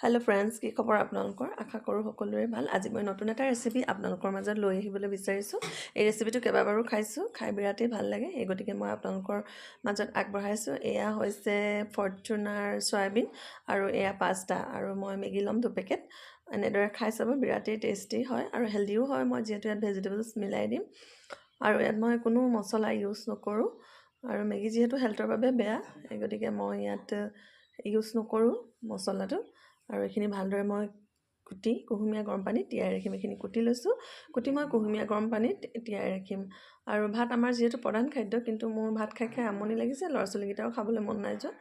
Hello' friends, কি খবৰ আপোনালোকৰ? আশা কৰোঁ সকলোৰে ভাল। আজি মই নতুন এটা ৰেচিপি আপোনালোকৰ মাজত লৈ আহিবলৈ বিচাৰিছোঁ। এই ৰেচিপিটো কেইবাবাৰো খাইছোঁ, খাই বিৰাটেই ভাল লাগে। এই গতিকে মই আপোনালোকৰ মাজত আগবঢ়াইছোঁ। এয়া হৈছে ফৰ্চুনাৰ চয়াবিন আৰু এয়া পাস্তা, আৰু মই মেগী ল'ম 2 পেকেট। এনেদৰে খাই চাব, বিৰাটেই টেষ্টি হয় আৰু হেল্ডিও হয়। মই যিহেতু ইয়াত ভেজিটেবলছ মিলাই দিম আৰু ইয়াত মই কোনো মছলা ইউজ নকৰোঁ। আৰু মেগী যিহেতু হেল্থৰ বাবে বেয়া, এই গতিকে মই ইয়াত ইউজ নকৰোঁ মছলাটো। আৰু এইখিনি ভালদৰে মই কুহুমীয়া গৰম পানীত তিয়াই ৰাখিম। এইখিনি কুটি লৈছোঁ, কুটি মই কুহুমীয়া গৰম পানীত তিয়াই ৰাখিম। আৰু ভাত আমাৰ যিহেতু প্ৰধান খাদ্য, কিন্তু মোৰ ভাত খাই খাই আমনি লাগিছে, ল'ৰা ছোৱালীকেইটাও খাবলৈ মন নাই যোৱা।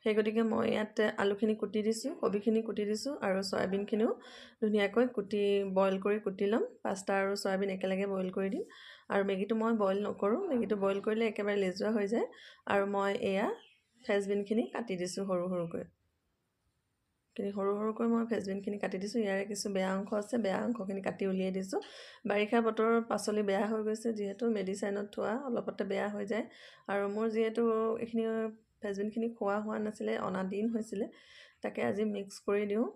সেই গতিকে মই ইয়াত আলুখিনি কুটি দিছোঁ, কবিখিনি কুটি দিছোঁ আৰু চয়াবিনখিনিও ধুনীয়াকৈ বইল কৰি কুটি ল'ম। পাস্তা আৰু চয়াবিন একেলগে বইল কৰি দিম। আৰু মেগীটো মই বইল নকৰোঁ, মেগীটো বইল কৰিলে একেবাৰে লেজুৱা হৈ যায়। আৰু মই এয়া ফ্ৰেঞ্চবিনখিনি কাটি দিছোঁ সৰু সৰুকৈ। সৰু সৰুকৈ মই ফ্ৰেঞ্চবিনখিনি কাটি দিছোঁ। ইয়াৰে কিছু বেয়া অংশ আছে, বেয়া অংশখিনি কাটি উলিয়াই দিছোঁ। বাৰিষা বতৰৰ পাচলি বেয়া হৈ গৈছে, যিহেতু মেডিচাইনত থোৱা, অলপতে বেয়া হৈ যায়। আৰু মোৰ যিহেতু এইখিনি ফ্ৰেঞ্চবিনখিনি খোৱা হোৱা নাছিলে, অনা দিন হৈছিলে, তাকে আজি মিক্স কৰি দিওঁ।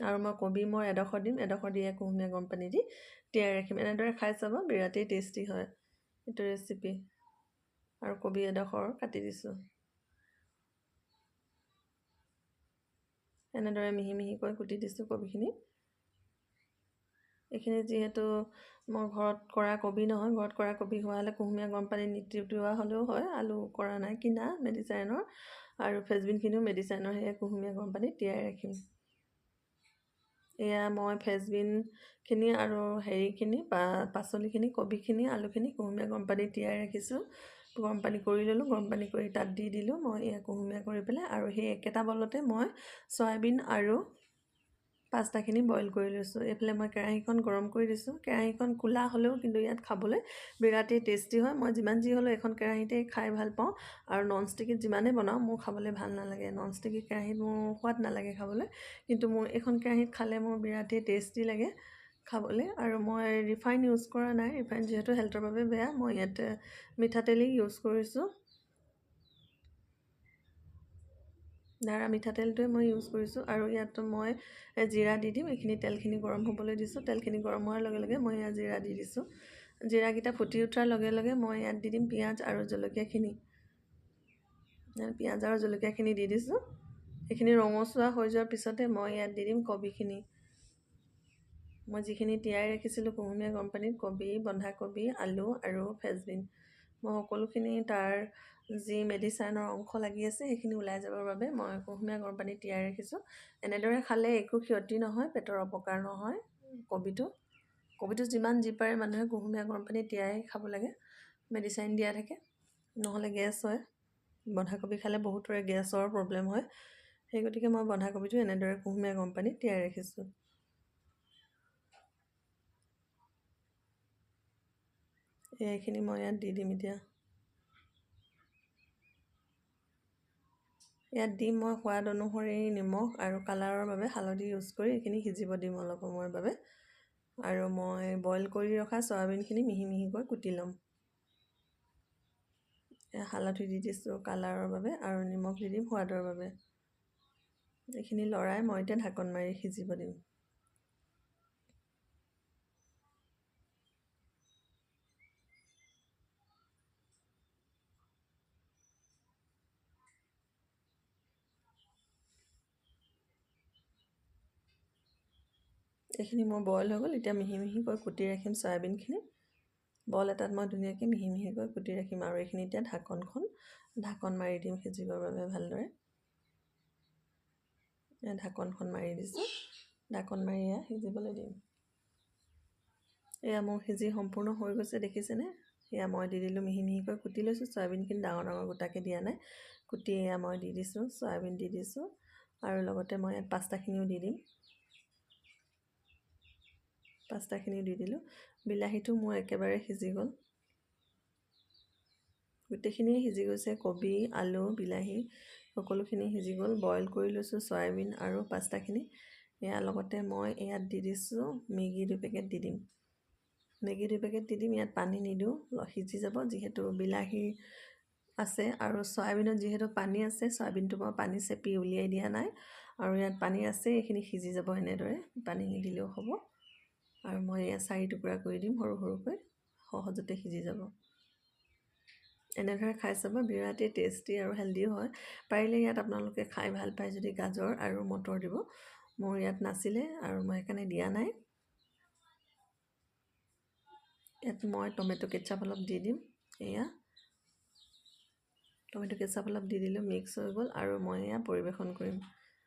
আৰু মই কবি এডোখৰ দিম, এডোখৰ দি কুহুমীয়া গৰম পানী দি তিয়াই ৰাখিম। এনেদৰে খাই চাব, বিৰাটেই টেষ্টি হয় এইটো ৰেচিপি। আৰু কবি এডোখৰ কাটি দিছোঁ। এনেদৰে মিহি মিহিকৈ কুটি দিছোঁ কবিখিনি। এইখিনি যিহেতু মই ঘৰত কৰা কবি নহয়, ঘৰত কৰা কবি হোৱা হ'লে কুহুমীয়া গৰম পানী নিতিওৱা হ'লেও হয়। আলু কৰা নাই, কিনা মেডিচাইনৰ। আৰু ফ্ৰেঞ্চবিনখিনিও মেডিচাইনৰ, সেয়ে কুহুমীয়া গৰম পানীত তিয়াই ৰাখিম। এয়া মই ফ্ৰেঞ্চবিনখিনি আৰু পাচলিখিনি, কবিখিনি, আলুখিনি কুহুমীয়া গৰম পানীত তিয়াই ৰাখিছোঁ। গৰম পানী কৰি ল'লোঁ, গৰম পানী কৰি তাত দি দিলোঁ মই এয়া কুহুমীয়া কৰি পেলাই। আৰু সেই একেটা বলতে মই চয়াবিন আৰু পাস্তাখিনি বইল কৰি লৈছোঁ। এইফালে মই কেৰাহীখন গৰম কৰি দিছোঁ। কেৰাহীখন ক'লা হ'লেও কিন্তু ইয়াত খাবলৈ বিৰাটেই টেষ্টি হয়। মই যিমান যি হ'লেও এখন কেৰাহীতে খাই ভাল পাওঁ। আৰু নন ষ্টিকিত যিমানেই বনাওঁ মোৰ খাবলৈ ভাল নালাগে। নন ষ্টিকি কেৰাহীত মোৰ সোৱাদ নালাগে খাবলৈ, কিন্তু মোৰ এইখন কেৰাহীত খালে মোৰ বিৰাটেই টেষ্টি লাগে খাবলৈ। আৰু মই ৰিফাইন ইউজ কৰা নাই, ৰিফাইন যিহেতু হেল্থৰ বাবে বেয়া। মই ইয়াত মিঠাতেলেই ইউজ কৰিছোঁ। ধাৰা মিঠাতেলটোৱে মই ইউজ কৰিছোঁ। আৰু ইয়াত মই জিৰা দি দিম। এইখিনি তেলখিনি গৰম হ'বলৈ দিছোঁ। তেলখিনি গৰম হোৱাৰ লগে লগে মই ইয়াত জিৰা দি দিছোঁ। জিৰাকেইটা ফুটি উঠাৰ লগে লগে মই ইয়াত দি দিম পিঁয়াজ আৰু জলকীয়াখিনি। পিঁয়াজ আৰু জলকীয়াখিনি দি দিছোঁ। এইখিনি ৰঙচুৱা হৈ যোৱাৰ পিছতে মই ইয়াত দি দিম কবিখিনি। মই যিখিনি তিয়াই ৰাখিছিলোঁ কুহুমীয়া গৰম পানীত, কবি, বন্ধাকবি, আলু আৰু ফ্ৰেঞ্চবিন, মই সকলোখিনি তাৰ যি মেডিচাইনৰ অংশ লাগি আছে সেইখিনি ওলাই যাবৰ বাবে মই কুহুমীয়া গৰম পানীত তিয়াই ৰাখিছোঁ। এনেদৰে খালে একো ক্ষতি নহয়, পেটৰ অপকাৰ নহয়। কবিটো যিমান যি পাৰে মানুহে কুহুমীয়া গৰম পানীত তিয়াই খাব লাগে, মেডিচাইন দিয়া থাকে, নহ'লে গেছ হয়। বন্ধাকবি খালে বহুতৰে গেছৰ প্ৰব্লেম হয়। সেই গতিকে মই বন্ধাকবিটো এনেদৰে কুহুমীয়া গৰম পানীত তিয়াই ৰাখিছোঁ। এইখিনি মই ইয়াত দি দিম এতিয়া। ইয়াত দিম মই সোৱাদ অনুসৰি নিমখ আৰু কালাৰৰ বাবে হালধি ইউজ কৰি এইখিনি সিজিব দিম অলপ সময়ৰ বাবে। আৰু মই বইল কৰি ৰখা চয়াবিনখিনি মিহি মিহিকৈ কুটি ল'ম। হালধি দি দিছোঁ কালাৰৰ বাবে, আৰু নিমখ দি দিম সোৱাদৰ বাবে। এইখিনি লৰাই মই এতিয়া ঢাকন মাৰি সিজিব দিম। এইখিনি মোৰ বইল হৈ গ'ল। এতিয়া মিহি মিহিকৈ কুটি ৰাখিম চয়াবিনখিনি। বল এটাত মই ধুনীয়াকৈ মিহি মিহিকৈ কুটি ৰাখিম। আৰু এইখিনি এতিয়া ঢাকন মাৰি দিম সিজিবৰ বাবে ভালদৰে। ঢাকনখন মাৰি দিছোঁ। ঢাকন মাৰি এয়া সিজিবলৈ দিম। এয়া মোৰ সিজি সম্পূৰ্ণ হৈ গৈছে, দেখিছেনে? এয়া মই দি দিলোঁ, মিহি মিহিকৈ কুটি লৈছোঁ। চয়াবিনখিনি ডাঙৰ ডাঙৰ গোটাকৈ দিয়া নাই, কুটি এয়া মই দি দিছোঁ। চয়াবিন দি দিছোঁ, আৰু লগতে মই ইয়াত পাস্তাখিনিও দি দিম। পাস্তাখিনি দি দিলোঁ। বিলাহীটো মোৰ একেবাৰে সিজি গ'ল, গোটেইখিনিয়ে সিজি গৈছে। কবি, আলু, বিলাহী সকলোখিনি সিজি গ'ল। বইল কৰি লৈছোঁ চয়াবিন আৰু পাস্তাখিনি। ইয়াৰ লগতে মই ইয়াত দি দিছোঁ মেগী 2 পেকেট দি দিম। মেগী 2 পেকেট দি দিম। ইয়াত পানী নিদিওঁ, সিজি যাব, যিহেতু বিলাহীৰ আছে আৰু চয়াবিনত যিহেতু পানী আছে চয়াবিনটো মই পানী চেপি উলিয়াই দিয়া নাই আৰু ইয়াত পানী আছে এইখিনি সিজি যাব এনেদৰে পানী নিদিলেও হ'ব আৰু মই ইয়াত 4 টুকুৰা কৰি দিম সৰু সৰুকৈ সহজতে সিজি যাব এনেদৰে খাই চাব বিৰাটেই টেষ্টি আৰু হেল্ডিও হয় পাৰিলে ইয়াত আপোনালোকে খাই ভাল পায় যদি গাজৰ আৰু মটৰ দিব মোৰ ইয়াত নাছিলে আৰু মই সেইকাৰণে দিয়া নাই ইয়াত মই টমেটো কেচাপ অলপ দি দিম এয়া টমেটো কেচাপ অলপ দি দিলোঁ মিক্স হৈ গ'ল আৰু মই এয়া পৰিৱেশন কৰিম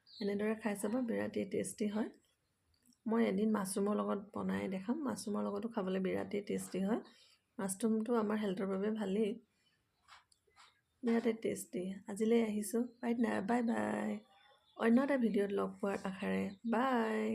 এনেদৰে খাই চাব বিৰাটেই টেষ্টি হয় মই এদিন মাছৰুমৰ লগত বনাই দেখাম মাছৰুমৰ লগতো খাবলৈ বিৰাটেই টেষ্টি হয় মাছৰুমটো আমাৰ হেল্থৰ বাবে ভালেই বিৰাটেই টেষ্টি আজিলৈ আহিছোঁ বাই বাই অন্য এটা ভিডিঅ'ত লগ পোৱাৰ আশাৰে বাই